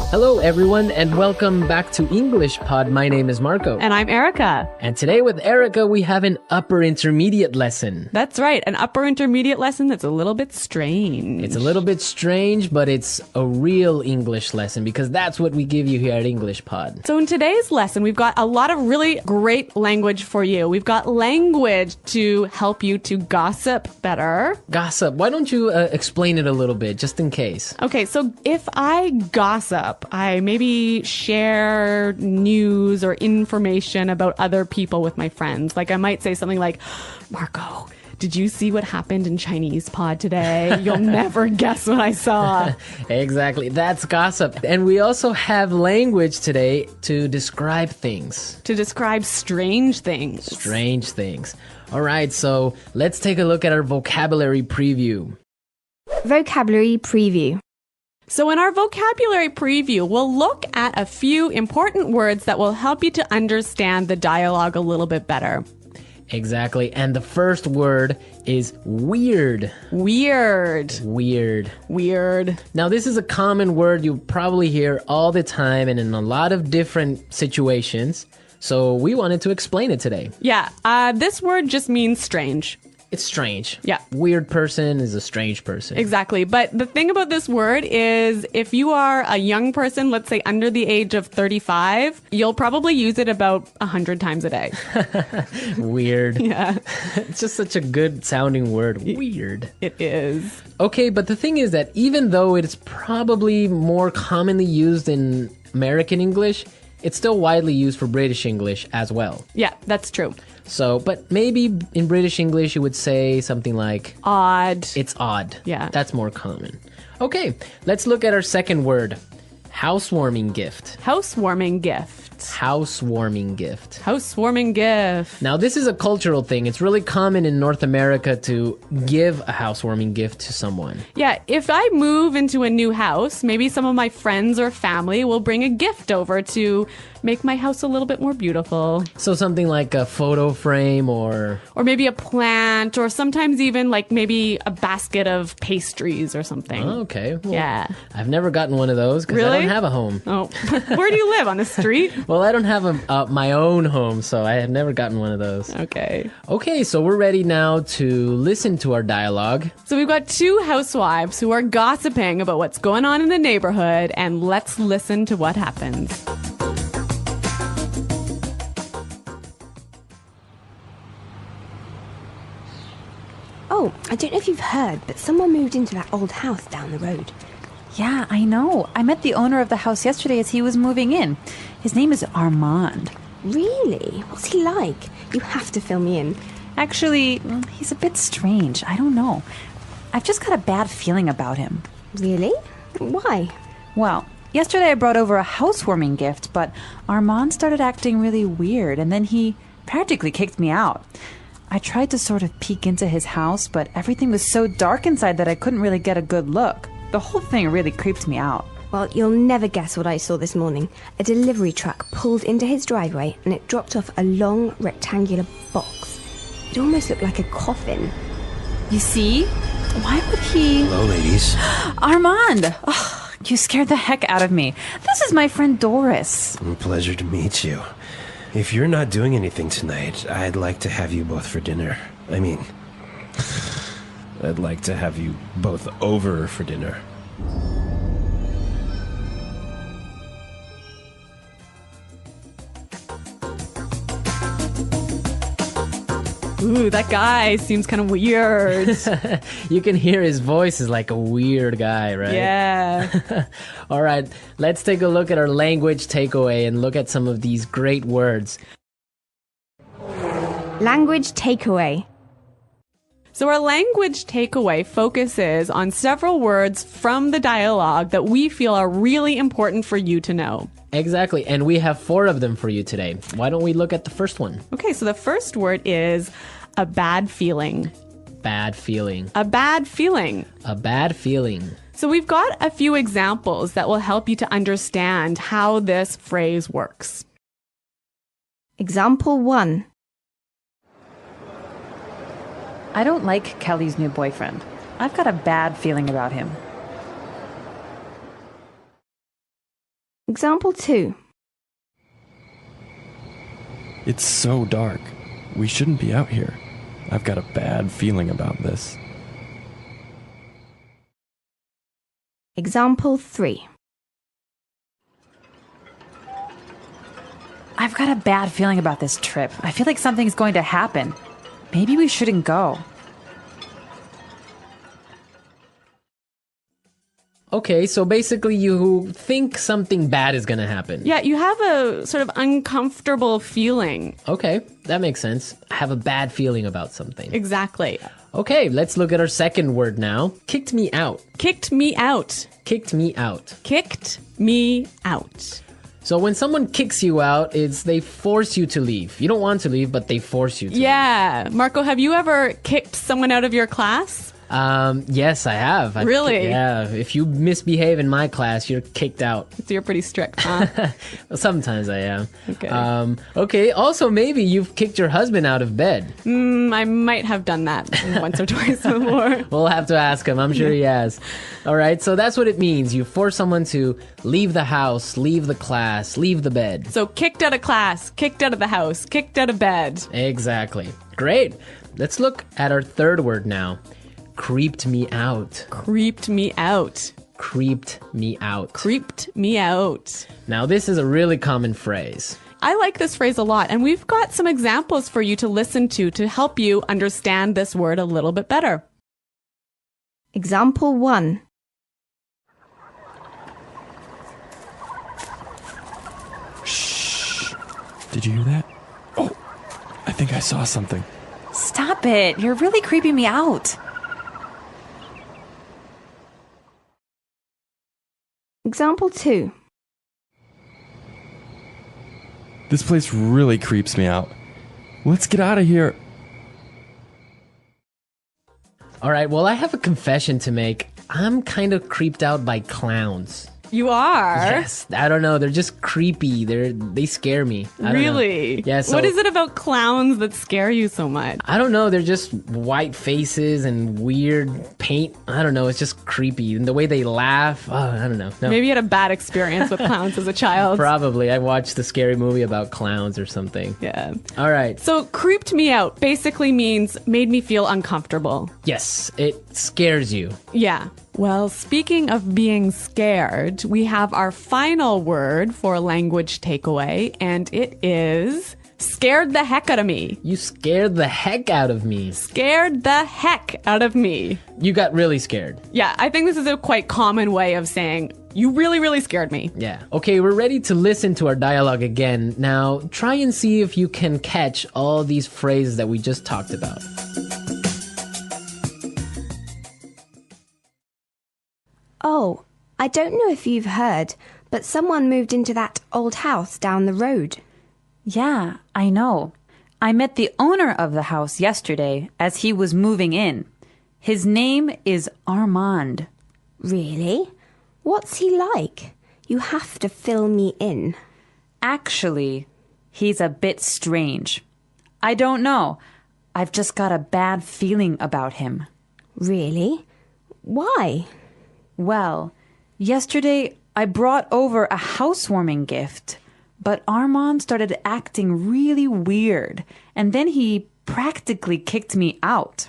Hello, everyone, and welcome back to English Pod. My name is Marco. And I'm Erica. And today with Erica, we have an upper intermediate lesson. That's right, an upper intermediate lesson that's a little bit strange. It's a little bit strange, but it's a real English lesson because that's what we give you here at English Pod. So in today's lesson, we've got a lot of really great language for you. We've got language to help you to gossip better. Gossip. Why don't you explain it a little bit, just in case? Okay, so if I gossip, I maybe share news or information about other people with my friends. Like I might say something like, Marco, did you see what happened in Chinese pod today? You'll never guess what I saw. Exactly. That's gossip. And we also have language today to describe things. To describe strange things. Strange things. All right, so let's take a look at our vocabulary preview. Vocabulary preview. So in our vocabulary preview, we'll look at a few important words that will help you to understand the dialogue a little bit better. Exactly. And the first word is weird. Weird. Weird. Weird. Now, this is a common word you probably hear all the time and in a lot of different situations. So we wanted to explain it today. Yeah. This word just means strange. It's strange. Yeah. Weird person is a strange person. Exactly. But the thing about this word is if you are a young person, let's say under the age of 35, you'll probably use it about 100 times a day. Weird. Yeah. It's just such a good sounding word. Weird. It is. Okay, but the thing is that even though it's probably more commonly used in American English, it's still widely used for British English as well. Yeah, that's true. So, but maybe in British English you would say something like Odd. it's odd. Yeah. That's more common. Okay, let's look at our second word. Housewarming gift. Housewarming gift. Housewarming gift. Housewarming gift. Now, this is a cultural thing. It's really common in North America to give a housewarming gift to someone. Yeah, if I move into a new house, maybe some of my friends or family will bring a gift over to make my house a little bit more beautiful. So something like a photo frame or maybe a plant, or sometimes even like maybe a basket of pastries or something. Oh, okay. Well, yeah. I've never gotten one of those because I Really? don't have a home. Oh, where do you live? On the street? Well, I don't have my own home, so I have never gotten one of those. Okay. Okay, so we're ready now to listen to our dialogue. So we've got two housewives who are gossiping about what's going on in the neighborhood, and let's listen to what happens. Oh, I don't know if you've heard, but someone moved into that old house down the road. Yeah, I know. I met the owner of the house yesterday as he was moving in. His name is Armand. Really? What's he like? You have to fill me in. Actually, he's a bit strange. I don't know. I've just got a bad feeling about him. Really? Why? Well, yesterday I brought over a housewarming gift, but Armand started acting really weird, and then he practically kicked me out. I tried to sort of peek into his house, but everything was so dark inside that I couldn't really get a good look. The whole thing really creeped me out. Well, you'll never guess what I saw this morning. A delivery truck pulled into his driveway and it dropped off a long rectangular box. It almost looked like a coffin. You see? Why would he... Hello, ladies. Armand! Oh, you scared the heck out of me. This is my friend Doris. Pleasure to meet you. If you're not doing anything tonight, I'd like to have you both for dinner. I mean, I'd like to have you both over for dinner. Ooh, that guy seems kind of weird. You can hear his voice is like a weird guy, right? Yeah. All right, let's take a look at our language takeaway and look at some of these great words. Language takeaway. So our language takeaway focuses on several words from the dialogue that we feel are really important for you to know. Exactly, and we have 4 of them for you today. Why don't we look at the first one? Okay, so the first word is a bad feeling. Bad feeling. A bad feeling. A bad feeling. So we've got a few examples that will help you to understand how this phrase works. Example 1. I don't like Kelly's new boyfriend. I've got a bad feeling about him. Example 2. It's so dark. We shouldn't be out here. I've got a bad feeling about this. Example 3. I've got a bad feeling about this trip. I feel like something's going to happen. Maybe we shouldn't go. Okay, so basically you think something bad is going to happen. Yeah, you have a sort of uncomfortable feeling. Okay, that makes sense. I have a bad feeling about something. Exactly. Okay, let's look at our second word now. Kicked me out. Kicked me out. Kicked me out. Kicked me out. So when someone kicks you out, it's they force you to leave. You don't want to leave, but they force you to Yeah. Marco, have you ever kicked someone out of your class? leave. Yes, I have. Really? Yeah. If you misbehave in my class, you're kicked out. So you're pretty strict, huh? Well, sometimes I am. Okay. Okay, also maybe you've kicked your husband out of bed. I might have done that once or twice before. We'll have to ask him. I'm sure he has. All right, so that's what it means. You force someone to leave the house, leave the class, leave the bed. So kicked out of class, kicked out of the house, kicked out of bed. Exactly. Great. Let's look at our third word now. Creeped me out. Creeped me out. Creeped me out. Creeped me out. Now, this is a really common phrase. I like this phrase a lot, and we've got some examples for you to listen to help you understand this word a little bit better. Example 1. Did you hear that? Oh, I think I saw something. Stop it. You're really creeping me out. Example 2. This place really creeps me out. Let's get out of here. All right, well, I have a confession to make. I'm kind of creeped out by clowns. You are? Yes, I don't know. They're just creepy. They scare me. I don't know. Really? Yeah. So, what is it about clowns that scare you so much? I don't know. They're just white faces and weird paint. I don't know. It's just creepy. And the way they laugh. Oh, I don't know. No. Maybe you had a bad experience with clowns as a child. Probably. I watched the scary movie about clowns or something. Yeah. All right. So creeped me out basically means made me feel uncomfortable. Yes, it scares you. Yeah. Well, speaking of being scared, we have our final word for language takeaway, and it is scared the heck out of me. You scared the heck out of me. Scared the heck out of me. You got really scared. Yeah, I think this is a quite common way of saying, you really, really scared me. Yeah. Okay, we're ready to listen to our dialogue again. Now, try and see if you can catch all these phrases that we just talked about. Oh, I don't know if you've heard, but someone moved into that old house down the road. Yeah, I know. I met the owner of the house yesterday as he was moving in. His name is Armand. Really? What's he like? You have to fill me in. Actually, he's a bit strange. I don't know. I've just got a bad feeling about him. Really? Why? Well, yesterday I brought over a housewarming gift, but Armand started acting really weird, and then he practically kicked me out.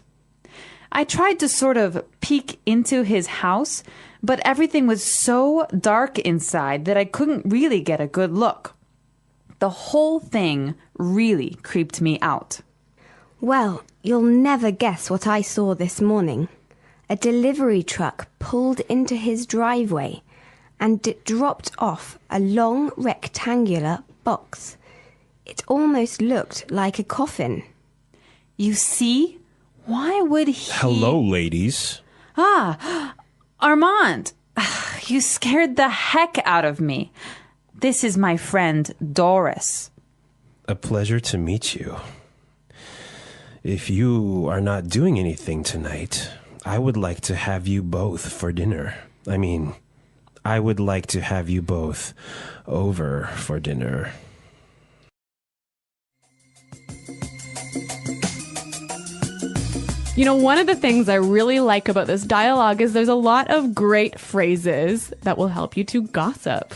I tried to sort of peek into his house, but everything was so dark inside that I couldn't really get a good look. The whole thing really creeped me out. Well, you'll never guess what I saw this morning. A delivery truck pulled into his driveway and it dropped off a long rectangular box. It almost looked like a coffin. You see? Why would he... Hello, ladies. Armand! You scared the heck out of me. This is my friend, Doris. A pleasure to meet you. If you are not doing anything tonight, I would like to have you both for dinner. I would like to have you both over for dinner. You know, one of the things I really like about this dialogue is there's a lot of great phrases that will help you to gossip.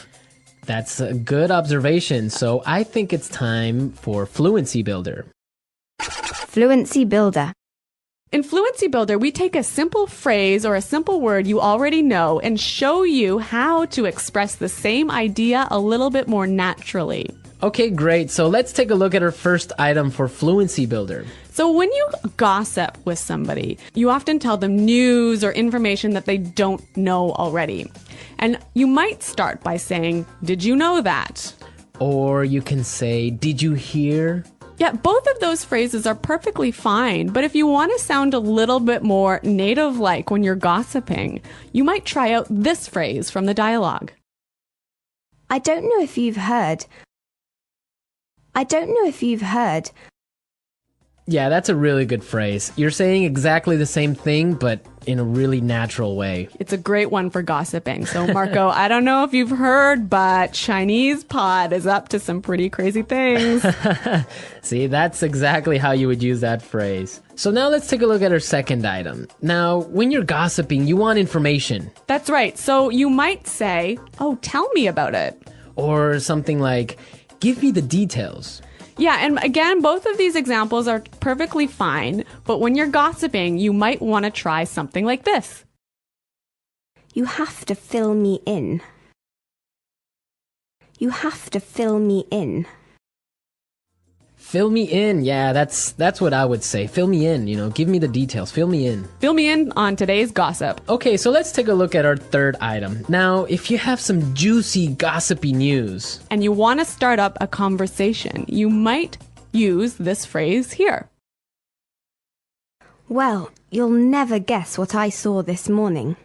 That's a good observation. So I think it's time for Fluency Builder. Fluency Builder. In Fluency Builder, we take a simple phrase or a simple word you already know and show you how to express the same idea a little bit more naturally. Okay, great. So let's take a look at our first item for Fluency Builder. So when you gossip with somebody, you often tell them news or information that they don't know already. And you might start by saying, "Did you know that?" Or you can say, "Did you hear?" Yeah, both of those phrases are perfectly fine, but if you want to sound a little bit more native-like when you're gossiping, you might try out this phrase from the dialogue. I don't know if you've heard. Yeah, that's a really good phrase. You're saying exactly the same thing, but in a really natural way. It's a great one for gossiping. So, Marco, I don't know if you've heard, but Chinese pod is up to some pretty crazy things. See, that's exactly how you would use that phrase. So now let's take a look at our second item. Now, when you're gossiping, you want information. That's right. So you might say, "Oh, tell me about it." Or something like, "Give me the details." Yeah, and again, both of these examples are perfectly fine, but when you're gossiping, you might want to try something like this. You have to fill me in. You have to fill me in. Fill me in. Yeah, that's what I would say. Fill me in, give me the details. Fill me in. Fill me in on today's gossip. Okay, so let's take a look at our third item. Now, if you have some juicy, gossipy news, And you want to start up a conversation, you might use this phrase here. Well, you'll never guess what I saw this morning.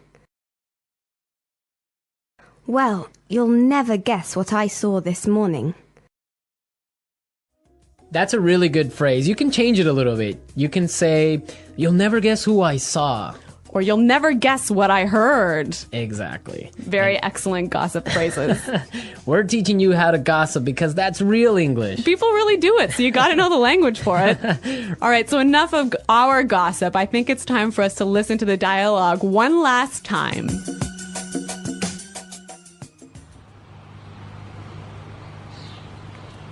Well, you'll never guess what I saw this morning. that's a really good phrase. You can change it a little bit. You can say, "You'll never guess who I saw." Or "You'll never guess what I heard." Exactly. Very excellent gossip phrases. We're teaching you how to gossip because that's real English. People really do it, so you got to know the language for it. All right, so enough of our gossip. I think it's time for us to listen to the dialogue one last time.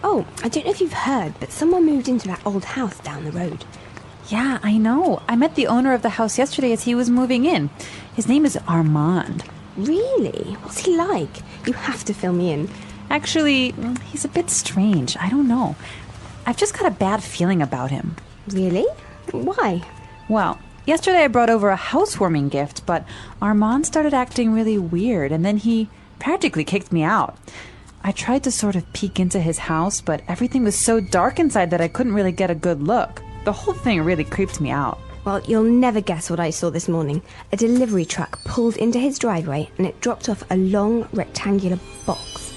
Oh, I don't know if you've heard, but someone moved into that old house down the road. Yeah, I know. I met the owner of the house yesterday as he was moving in. His name is Armand. Really? What's he like? You have to fill me in. Actually, he's a bit strange. I don't know. I've just got a bad feeling about him. Really? Why? Well, yesterday I brought over a housewarming gift, but Armand started acting really weird, and then he practically kicked me out. I tried to sort of peek into his house, but everything was so dark inside that I couldn't really get a good look. The whole thing really creeped me out. Well, you'll never guess what I saw this morning. A delivery truck pulled into his driveway and it dropped off a long rectangular box.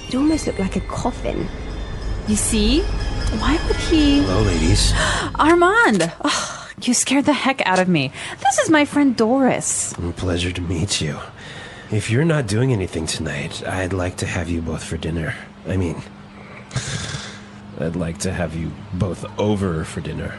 It almost looked like a coffin. You see? Why would he... Hello, ladies. Armand! Oh, you scared the heck out of me. This is my friend Doris. Pleasure to meet you. If you're not doing anything tonight, I'd like to have you both for dinner. I mean, I'd like to have you both over for dinner.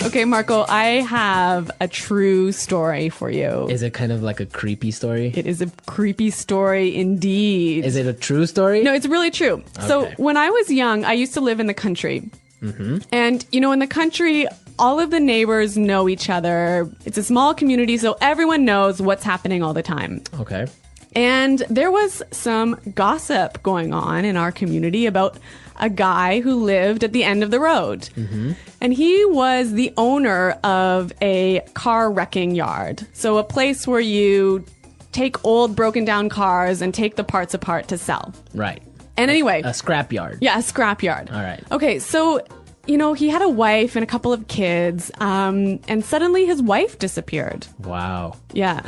Okay, Marco, I have a true story for you. Is it kind of like a creepy story? It is a creepy story indeed. Is it a true story? No, it's really true. So Okay. when I was young, I used to live in the country. Mm-hmm. And, in the country, all of the neighbors know each other. It's a small community, so everyone knows what's happening all the time. Okay. And there was some gossip going on in our community about a guy who lived at the end of the road. Mm-hmm. And he was the owner of a car wrecking yard. So a place where you take old broken down cars and take the parts apart to sell. Right. And anyway. A scrapyard. Yeah, a scrapyard. All right. Okay, so, he had a wife and a couple of kids, and suddenly his wife disappeared. Wow. Yeah.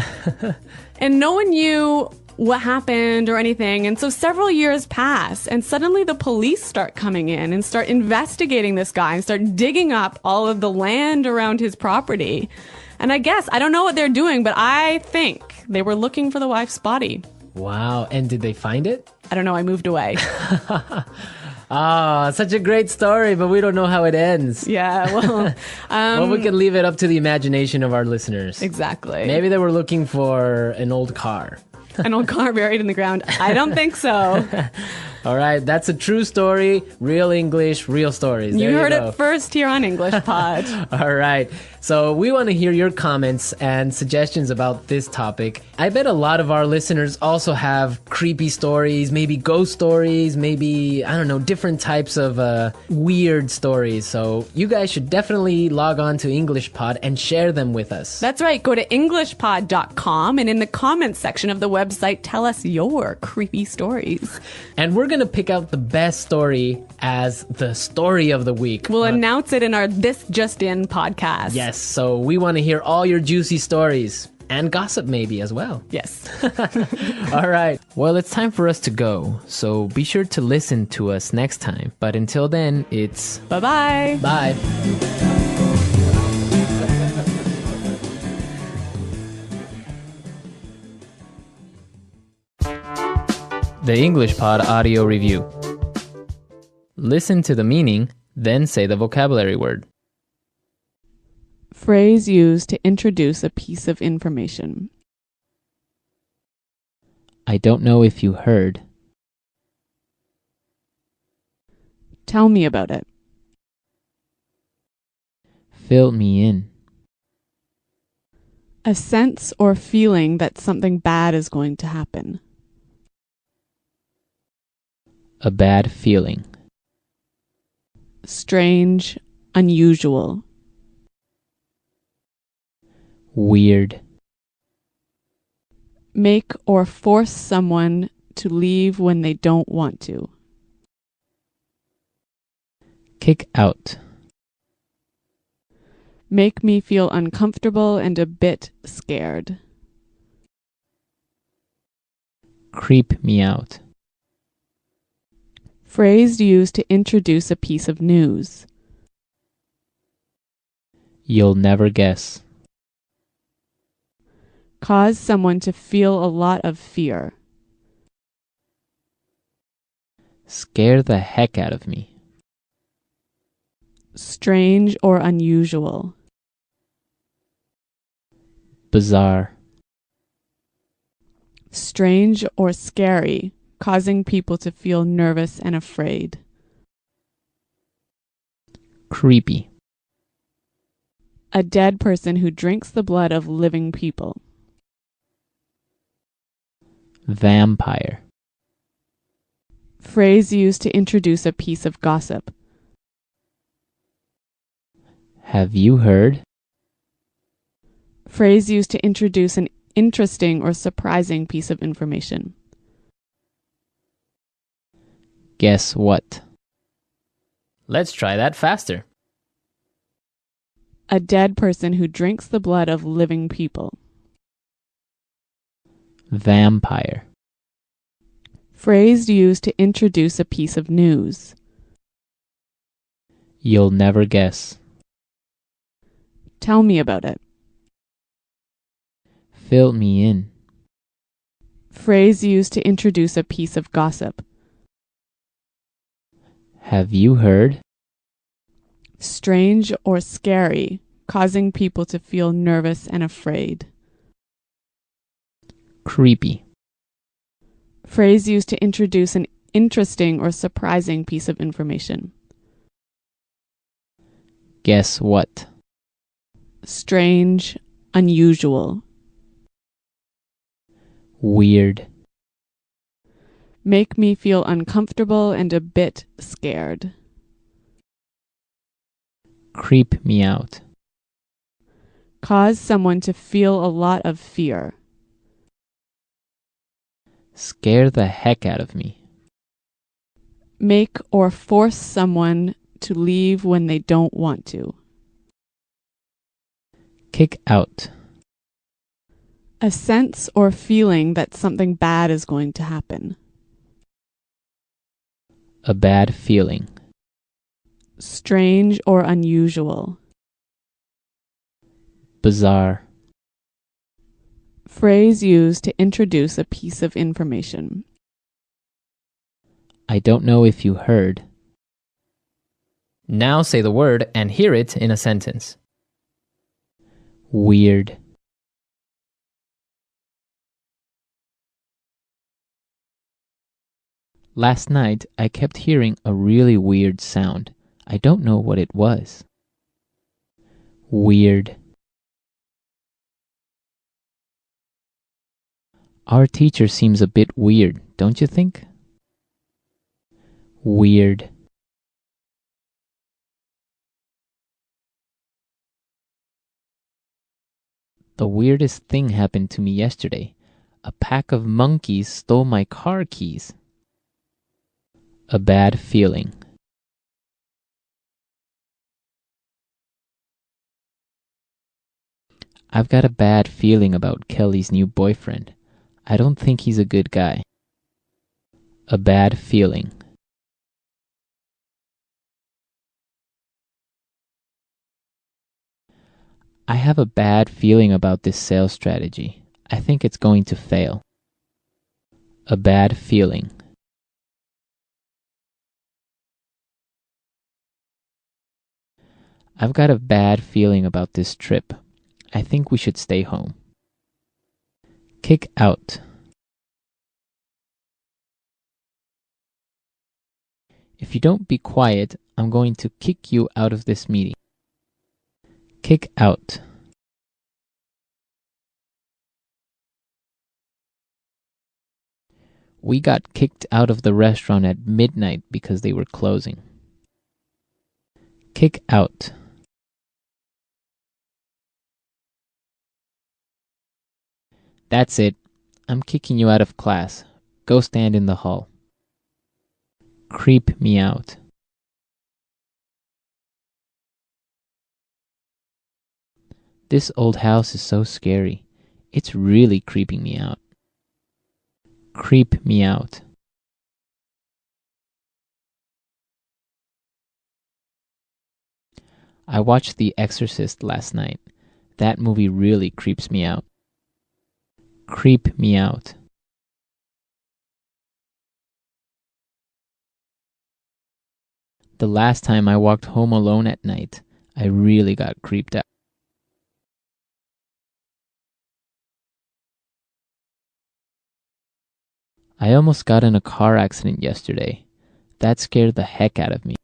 And no one knew what happened or anything. And so several years pass, and suddenly the police start coming in and start investigating this guy and start digging up all of the land around his property. And I don't know what they're doing, but I think they were looking for the wife's body. Wow. And did they find it? I don't know. I moved away. Ah, such a great story, but we don't know how it ends. Yeah, well, Well, we can leave it up to the imagination of our listeners. exactly. Maybe they were looking for an old car. An old car buried in the ground. I don't think so. All right, that's a true story. Real English, real stories. You There heard go. it first here on English Pod. All right. So we want to hear your comments and suggestions about this topic. I bet a lot of our listeners also have creepy stories, maybe ghost stories, maybe, I don't know, different types of weird stories. So you guys should definitely log on to English Pod and share them with us. That's right. Go to EnglishPod.com and in the comments section of the website, tell us your creepy stories. And we're going to pick out the best story as the story of the week. We'll announce it in our This Just In podcast. Yes, so we want to hear all your juicy stories and gossip maybe as well. Yes. All right. Well, it's time for us to go. So be sure to listen to us next time. But until then, it's Bye-bye. bye. The English Pod Audio Review. Listen to the meaning, then say the vocabulary word. Phrase used to introduce a piece of information. I don't know if you heard. Tell me about it. Fill me in. A sense or feeling that something bad is going to happen. A bad feeling. Strange, unusual. Weird. Make or force someone to leave when they don't want to. Kick out. Make me feel uncomfortable and a bit scared. Creep me out. Phrase used to introduce a piece of news. You'll never guess. Cause someone to feel a lot of fear. Scare the heck out of me. Strange or unusual. Bizarre. Strange or scary, causing people to feel nervous and afraid. Creepy. A dead person who drinks the blood of living people. Vampire. Phrase used to introduce a piece of gossip. Have you heard? Phrase used to introduce an interesting or surprising piece of information. Guess what? Let's try that faster. A dead person who drinks the blood of living people. Vampire. Phrase used to introduce a piece of news. You'll never guess. Tell me about it. Fill me in. Phrase used to introduce a piece of gossip. Have you heard? Strange or scary, causing people to feel nervous and afraid. Creepy. Phrase used to introduce an interesting or surprising piece of information. Guess what? Strange, unusual. Weird. Make me feel uncomfortable and a bit scared. Creep me out. Cause someone to feel a lot of fear. Scare the heck out of me. Make or force someone to leave when they don't want to. Kick out. A sense or feeling that something bad is going to happen. A bad feeling. Strange or unusual. Bizarre. phrase used to introduce a piece of information. I don't know if you heard. Now say the word and hear it in a sentence. Weird. Last night, I kept hearing a really weird sound. I don't know what it was. Weird. Our teacher seems a bit weird, don't you think? Weird. The weirdest thing happened to me yesterday. A pack of monkeys stole my car keys. A bad feeling. I've got a bad feeling about Kelly's new boyfriend. I don't think he's a good guy. A bad feeling. I have a bad feeling about this sales strategy. I think it's going to fail. A bad feeling. I've got a bad feeling about this trip. I think we should stay home. Kick out. If you don't be quiet, I'm going to kick you out of this meeting. Kick out. We got kicked out of the restaurant at midnight because they were closing. Kick out. That's it. I'm kicking you out of class. Go stand in the hall. Creep me out. This old house is so scary. It's really creeping me out. Creep me out. I watched The Exorcist last night. That movie really creeps me out. Creep me out. The last time I walked home alone at night, I really got creeped out. I almost got in a car accident yesterday. That scared the heck out of me.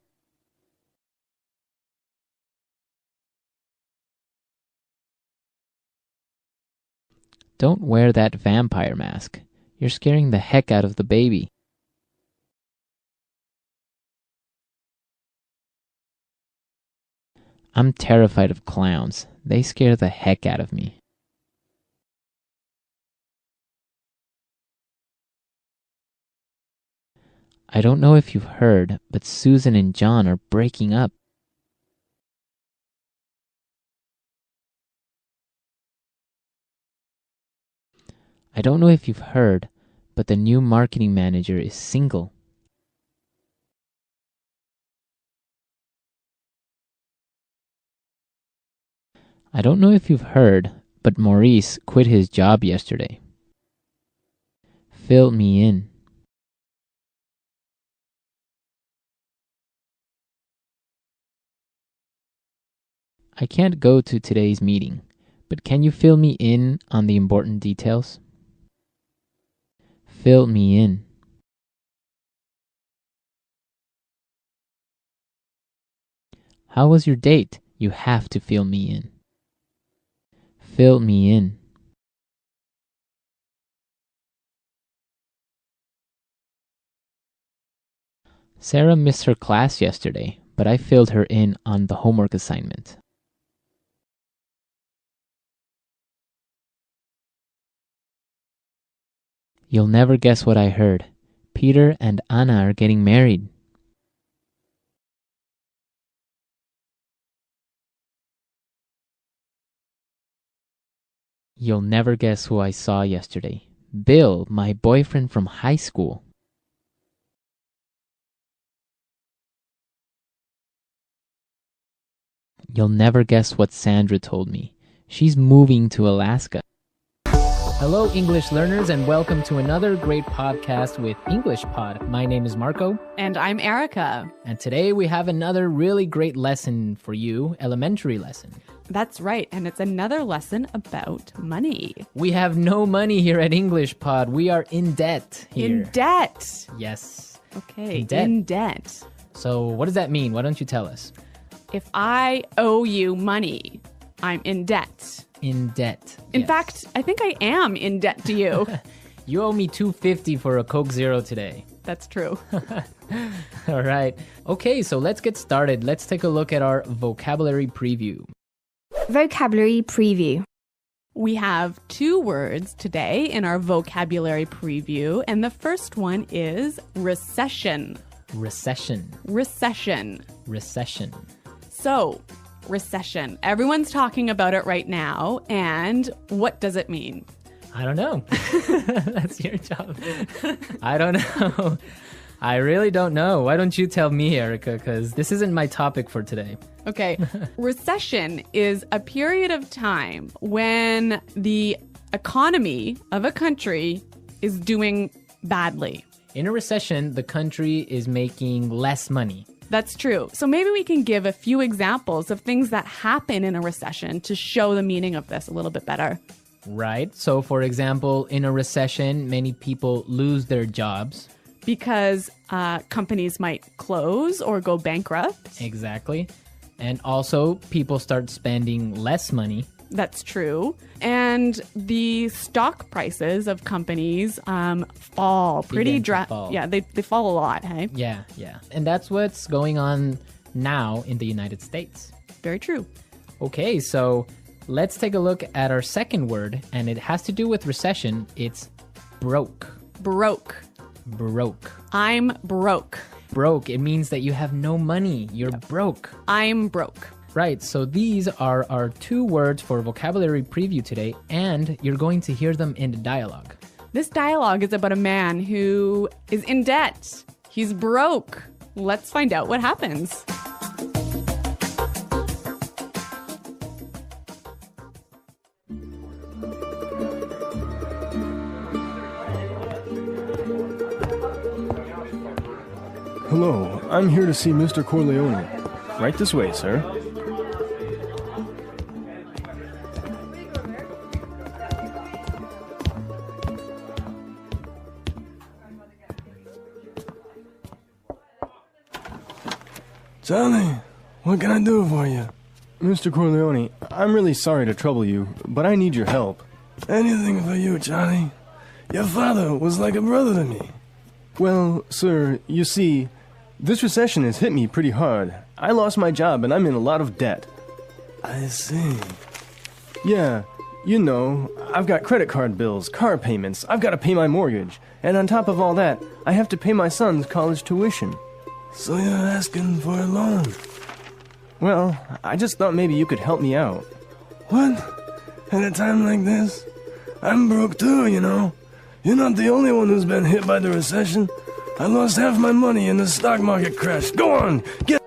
Don't wear that vampire mask. You're scaring the heck out of the baby. I'm terrified of clowns. They scare the heck out of me. I don't know if you've heard, but Susan and John are breaking up. I don't know if you've heard, but the new marketing manager is single. I don't know if you've heard, but Maurice quit his job yesterday. Fill me in. I can't go to today's meeting, but can you fill me in on the important details? Fill me in. How was your date? You have to fill me in. Fill me in. Sarah missed her class yesterday, but I filled her in on the homework assignment. You'll never guess what I heard. Peter and Anna are getting married. You'll never guess who I saw yesterday. Bill, my boyfriend from high school. You'll never guess what Sandra told me. She's moving to Alaska. Hello, English learners, and welcome to another great podcast with English Pod. My name is Marco, And I'm Erica. and today we have another really great lesson for you, elementary lesson. That's right. And it's another lesson about money. We have no money here at English Pod. We are in debt here. In debt. Yes. Okay. In debt. In debt. So what does that mean? Why don't you tell us? If I owe you money, I'm in debt. In debt. In Yes. fact, I think I am in debt to you. You owe me $2.50 for a Coke Zero today. That's true. All right. Okay, so let's get started. Let's take a look at our vocabulary preview. Vocabulary preview. We have 2 words today in our vocabulary preview, and the first one is recession. Recession. Recession. Recession. So, recession. Everyone's talking about it right now, and what does it mean? I don't know. That's your job. I don't know. I really don't know. Why don't you tell me, Erica? Because this isn't my topic for today. Okay. Recession is a period of time when the economy of a country is doing badly. In a recession, the country is making less money. That's true. So maybe we can give a few examples of things that happen in a recession to show the meaning of this a little bit better. Right? So, for example, in a recession, many people lose their jobs. Because companies might close or go bankrupt. Exactly. And also, people start spending less money. That's true. And the stock prices of companies fall pretty Begin to fall. Yeah, they fall a lot, hey? Yeah. And that's what's going on now in the United States. Very true. Okay, so let's take a look at our second word, and it has to do with recession. It's broke. Broke. Broke. I'm broke. Broke, it means that you have no money. You're broke. I'm broke. Right, so these are our 2 words for vocabulary preview today, and you're going to hear them in the dialogue. This dialogue is about a man who is in debt. He's broke. Let's find out what happens. Hello, I'm here to see Mr. Corleone. Right this way, sir. Johnny, what can I do for you? Mr. Corleone, I'm really sorry to trouble you, but I need your help. Anything for you, Johnny. Your father was like a brother to me. Well, sir, you see, this recession has hit me pretty hard. I lost my job and I'm in a lot of debt. I see. Yeah, you know, I've got credit card bills, car payments, I've got to pay my mortgage, and on top of all that, I have to pay my son's college tuition. So you're asking for a loan? Well, I just thought maybe you could help me out. What? At a time like this? I'm broke too, you know. You're not the only one who's been hit by the recession. I lost half my money in the stock market crash. Go on, get...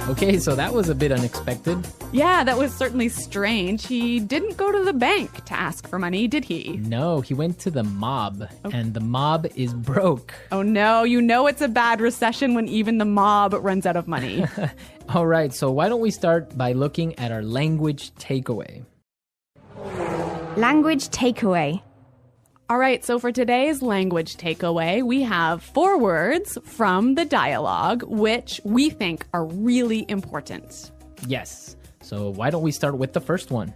Okay, so that was a bit unexpected. Yeah, that was certainly strange. He didn't go to the bank to ask for money, did he? No, he went to the mob, and the mob is broke. Oh no, you know it's a bad recession when even the mob runs out of money. All right, so why don't we start by looking at our language takeaway? Language takeaway. All right, so for today's language takeaway, we have 4 words from the dialogue, which we think are really important. Yes, so why don't we start with the first one?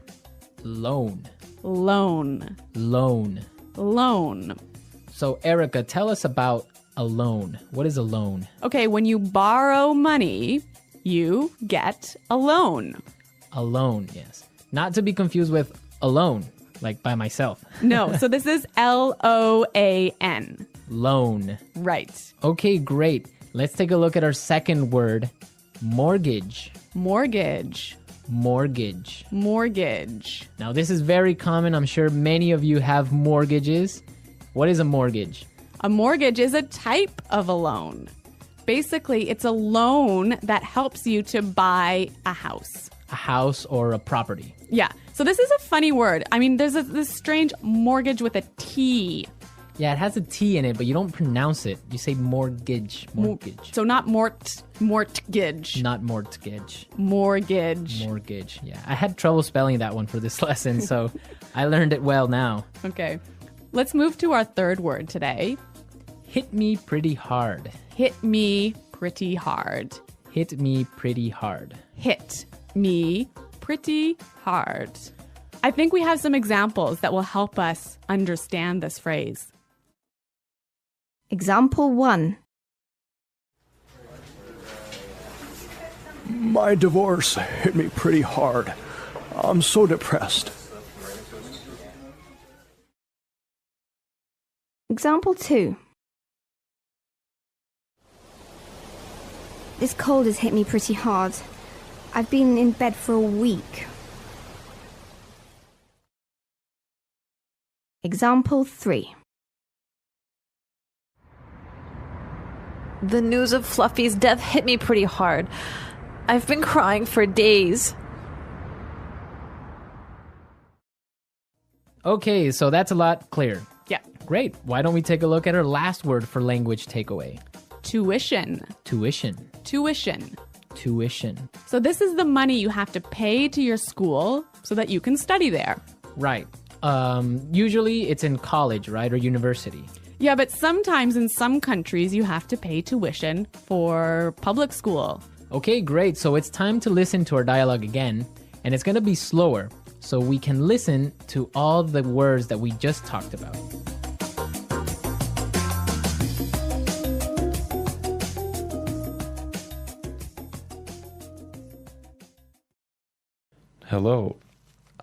Loan. Loan. Loan. Loan. So, Erica, tell us about a loan. What is a loan? Okay, when you borrow money, you get a loan. A loan, yes. Not to be confused with alone, like by myself. No, so this is L-O-A-N. Loan. Right. Okay, great. Let's take a look at our second word, mortgage. Mortgage. Mortgage. Mortgage. Now, this is very common. I'm sure many of you have mortgages. What is a mortgage? A mortgage is a type of a loan. Basically, it's a loan that helps you to buy a house. A house or a property. Yeah. So this is a funny word. I mean, there's this strange mortgage with a T. Yeah, it has a T in it, but you don't pronounce it. You say mortgage. Mortgage. So not mortgage. Not mortgage. Mortgage. Mortgage. Yeah. I had trouble spelling that one for this lesson, so I learned it well now. Okay. Let's move to our third word today. Hit me pretty hard. Hit me pretty hard. Hit me pretty hard. Hit me pretty hard. I think we have some examples that will help us understand this phrase. Example 1. My divorce hit me pretty hard. I'm so depressed. Example 2. This cold has hit me pretty hard. I've been in bed for a week. Example 3. The news of Fluffy's death hit me pretty hard. I've been crying for days. Okay, so that's a lot clearer. Yeah. Great. Why don't we take a look at our last word for language takeaway? Tuition. Tuition. Tuition. Tuition. So this is the money you have to pay to your school so that you can study there. Right. Usually it's in college, right, or university. Yeah, but sometimes in some countries you have to pay tuition for public school. Okay, great. So it's time to listen to our dialogue again, and it's going to be slower so we can listen to all the words that we just talked about. Hello.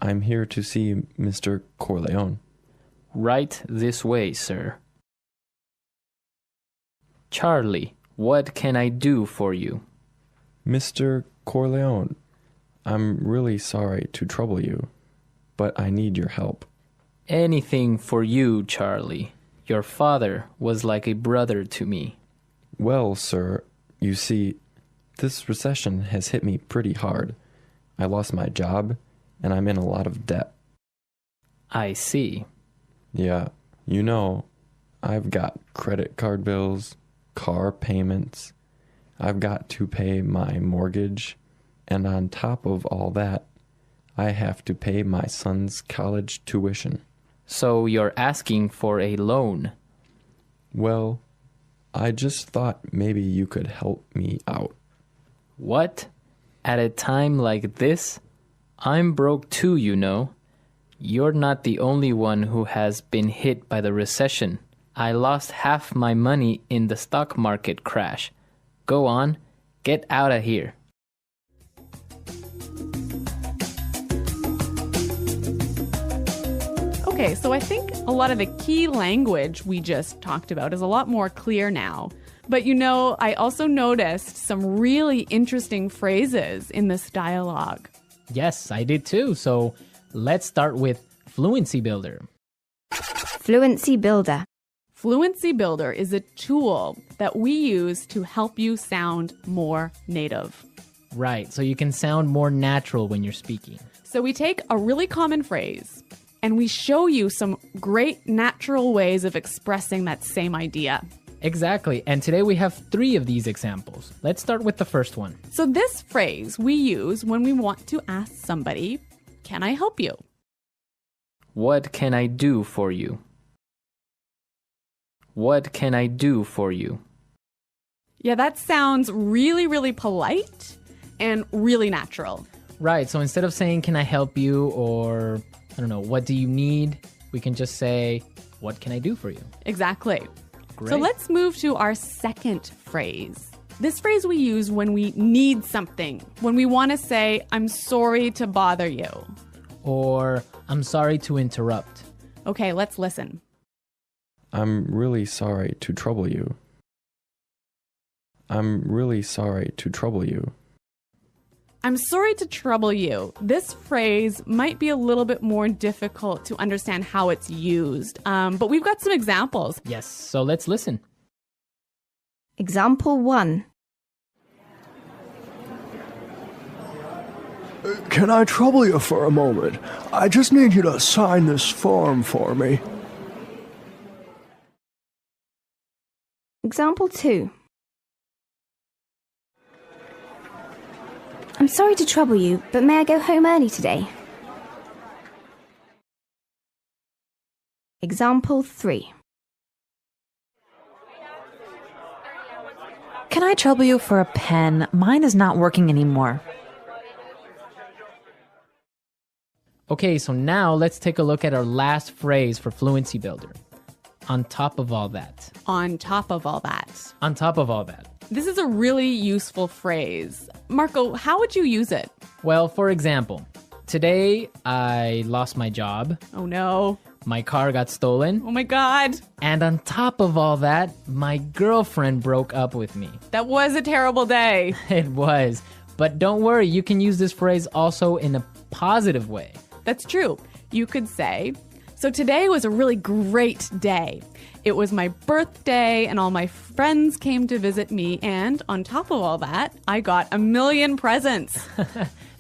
I'm here to see Mr. Corleone. Right this way, sir. Charlie, what can I do for you? Mr. Corleone, I'm really sorry to trouble you, but I need your help. Anything for you, Charlie. Your father was like a brother to me. Well, sir, you see, this recession has hit me pretty hard. I lost my job, and I'm in a lot of debt. I see. Yeah, you know, I've got credit card bills, car payments. I've got to pay my mortgage, and on top of all that, I have to pay my son's college tuition. So you're asking for a loan? Well, I just thought maybe you could help me out. What? At a time like this? I'm broke too, you know. You're not the only one who has been hit by the recession. I lost half my money in the stock market crash. Go on, get out of here. Okay, so I think a lot of the key language we just talked about is a lot more clear now. But you know, I also noticed some really interesting phrases in this dialogue. Yes, I did too. So let's start with Fluency Builder. Fluency Builder. Fluency Builder is a tool that we use to help you sound more native. Right, so you can sound more natural when you're speaking. So we take a really common phrase and we show you some great natural ways of expressing that same idea. Exactly, and today we have 3 of these examples. Let's start with the first one. So this phrase we use when we want to ask somebody, "Can I help you?" What can I do for you? What can I do for you? Yeah, that sounds really, really polite and really natural. Right, so instead of saying, "Can I help you?" or, I don't know, "What do you need?" we can just say, "What can I do for you?" Exactly. Great. So let's move to our second phrase. This phrase we use when we need something, when we want to say, "I'm sorry to bother you." Or, "I'm sorry to interrupt." Okay, let's listen. I'm really sorry to trouble you. I'm really sorry to trouble you. I'm sorry to trouble you. This phrase might be a little bit more difficult to understand how it's used, but we've got some examples. Yes, so let's listen. Example 1. Can I trouble you for a moment? I just need you to sign this form for me. Example 2. I'm sorry to trouble you, but may I go home early today? Example 3. Can I trouble you for a pen? Mine is not working anymore. Okay, so now let's take a look at our last phrase for Fluency Builder. On top of all that. On top of all that. On top of all that. This is a really useful phrase. Marco, how would you use it? Well, for example, today I lost my job. Oh no. My car got stolen. Oh my God. And on top of all that, my girlfriend broke up with me. That was a terrible day. It was. But don't worry, you can use this phrase also in a positive way. That's true. You could say, so today was a really great day. It was my birthday and all my friends came to visit me. And on top of all that, I got 1,000,000 presents.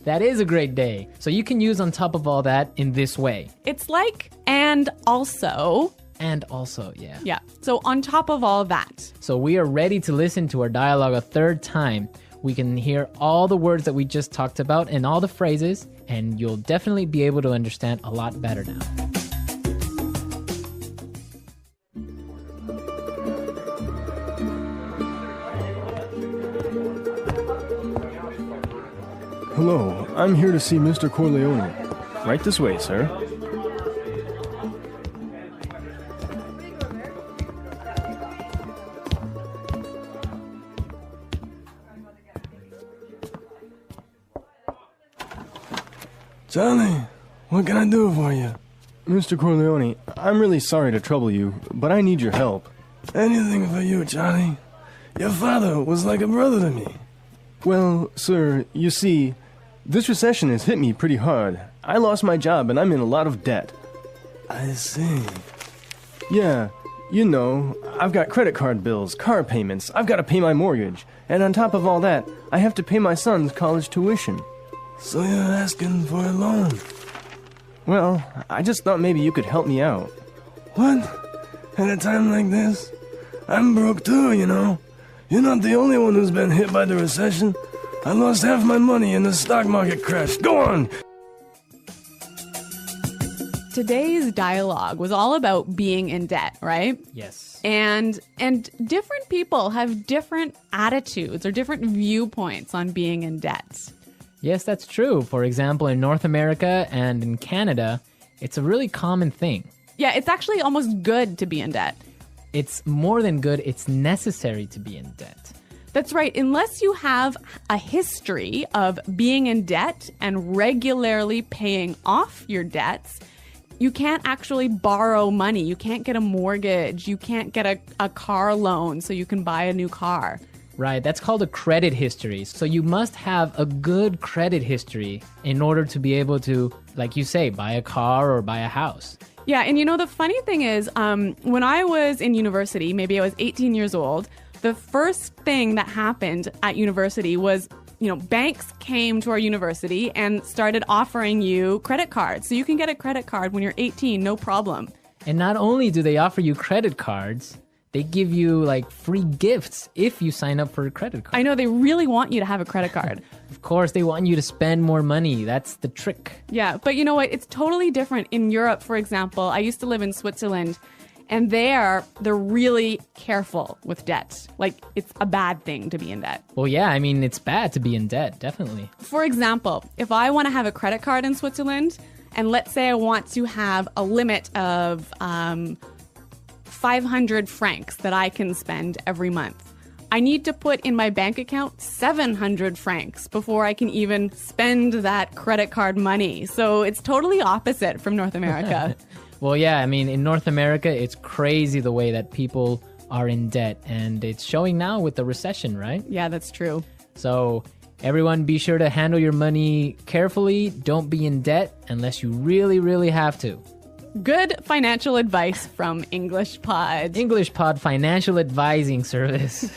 That is a great day. So you can use on top of all that in this way. It's like, and also. And also, yeah. Yeah. So on top of all that. So we are ready to listen to our dialogue a third time. We can hear all the words that we just talked about and all the phrases, and you'll definitely be able to understand a lot better now. Hello, I'm here to see Mr. Corleone. Right this way, sir. Johnny, what can I do for you? Mr. Corleone, I'm really sorry to trouble you, but I need your help. Anything for you, Johnny. Your father was like a brother to me. Well, sir, you see, this recession has hit me pretty hard. I lost my job and I'm in a lot of debt. I see. Yeah, you know, I've got credit card bills, car payments, I've got to pay my mortgage, and on top of all that, I have to pay my son's college tuition. So you're asking for a loan? Well, I just thought maybe you could help me out. What? At a time like this? I'm broke too, you know. You're not the only one who's been hit by the recession. I lost half my money and the stock market crashed. Go on! Today's dialogue was all about being in debt, right? Yes. And different people have different attitudes or different viewpoints on being in debt. Yes, that's true. For example, in North America and in Canada, it's a really common thing. Yeah, it's actually almost good to be in debt. It's more than good, it's necessary to be in debt. That's right. Unless you have a history of being in debt and regularly paying off your debts, you can't actually borrow money. You can't get a mortgage. You can't get a car loan so you can buy a new car. Right, that's called a credit history. So you must have a good credit history in order to be able to, like you say, buy a car or buy a house. Yeah, and you know, the funny thing is, when I was in university, maybe I was 18 years old, the first thing that happened at university was, you know, banks came to our university and started offering you credit cards. So you can get a credit card when you're 18, no problem. And not only do they offer you credit cards, they give you like free gifts if you sign up for a credit card. I know, they really want you to have a credit card. Of course, they want you to spend more money. That's the trick. Yeah, but you know what? It's totally different. In Europe, for example, I used to live in Switzerland, and they're really careful with debt. Like, it's a bad thing to be in debt. Well, yeah, I mean, it's bad to be in debt, definitely. For example, if I want to have a credit card in Switzerland, and let's say I want to have a limit of 500 francs that I can spend every month, I need to put in my bank account 700 francs before I can even spend that credit card money. So it's totally opposite from North America. Well, yeah, I mean, in North America, it's crazy the way that people are in debt, and it's showing now with the recession, right? Yeah, that's true. So everyone, be sure to handle your money carefully. Don't be in debt unless you really, really have to. Good financial advice from English Pod. English Pod Financial Advising Service.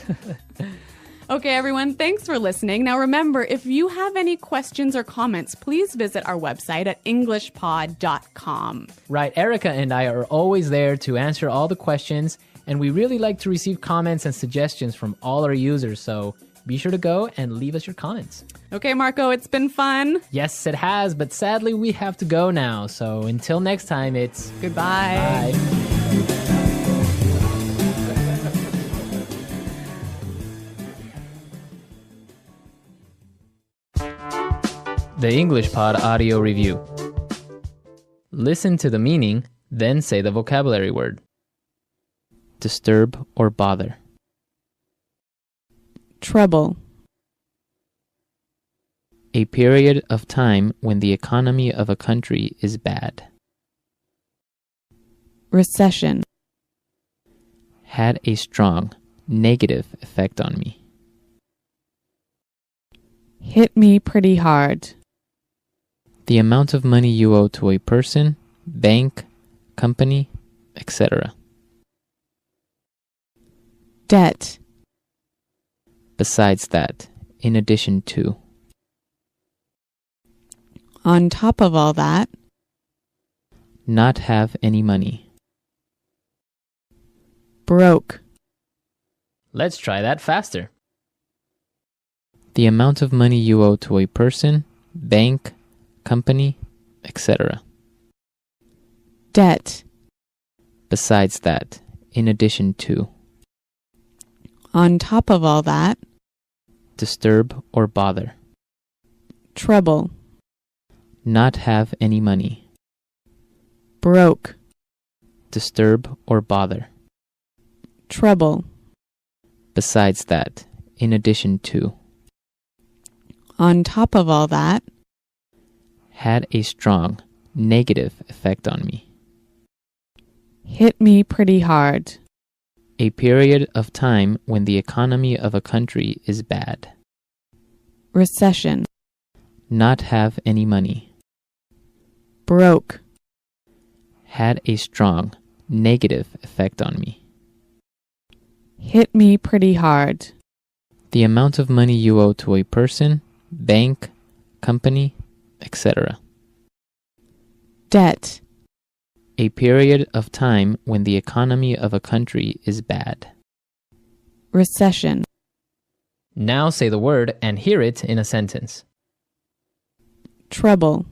Okay, everyone, thanks for listening. Now remember, if you have any questions or comments, please visit our website at englishpod.com. Right, Erica and I are always there to answer all the questions, and we really like to receive comments and suggestions from all our users, so be sure to go and leave us your comments. Okay, Marco, it's been fun. Yes, it has, but sadly we have to go now, so until next time, it's Goodbye. bye. The English Pod Audio Review. Listen to the meaning, then say the vocabulary word. Disturb or bother. Trouble. A period of time when the economy of a country is bad. Recession. Had a strong negative effect on me. Hit me pretty hard. The amount of money you owe to a person, bank, company, etc. Debt. Besides that, in addition to. On top of all that. Not have any money. Broke. Let's try that faster. The amount of money you owe to a person, bank, company, etc. Debt. Besides that, in addition to. On top of all that. Disturb or bother. Trouble. Not have any money. Broke. Disturb or bother. Trouble. Besides that, in addition to. On top of all that. Had a strong negative effect on me. Hit me pretty hard. A period of time when the economy of a country is bad. Recession. Not have any money. Broke. Had a strong negative effect on me. Hit me pretty hard. The amount of money you owe to a person, bank, company, etc. Debt. A period of time when the economy of a country is bad. Recession. Now say the word and hear it in a sentence. Trouble.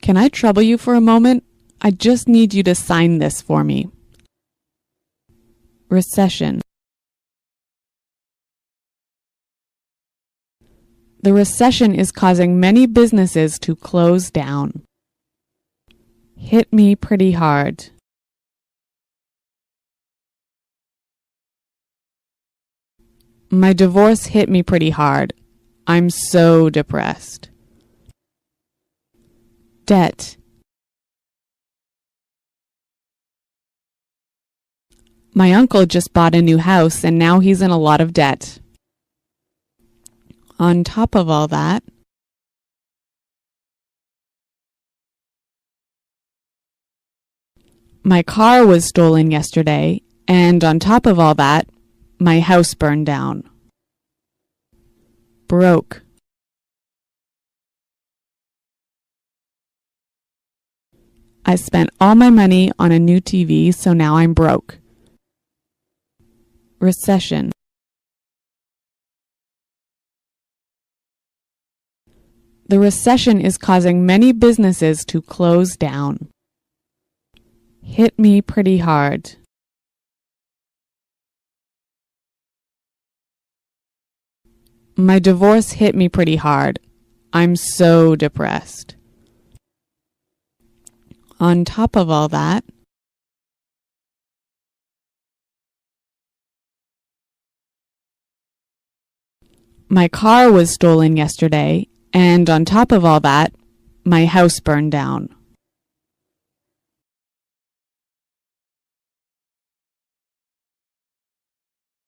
Can I trouble you for a moment? I just need you to sign this for me. Recession. The recession is causing many businesses to close down. Hit me pretty hard. My divorce hit me pretty hard. I'm so depressed. Debt. My uncle just bought a new house and now he's in a lot of debt. On top of all that, my car was stolen yesterday, and on top of all that, my house burned down. Broke. I spent all my money on a new TV, so now I'm broke. Recession. The recession is causing many businesses to close down. Hit me pretty hard. My divorce hit me pretty hard. I'm so depressed. On top of all that, my car was stolen yesterday, and on top of all that, my house burned down.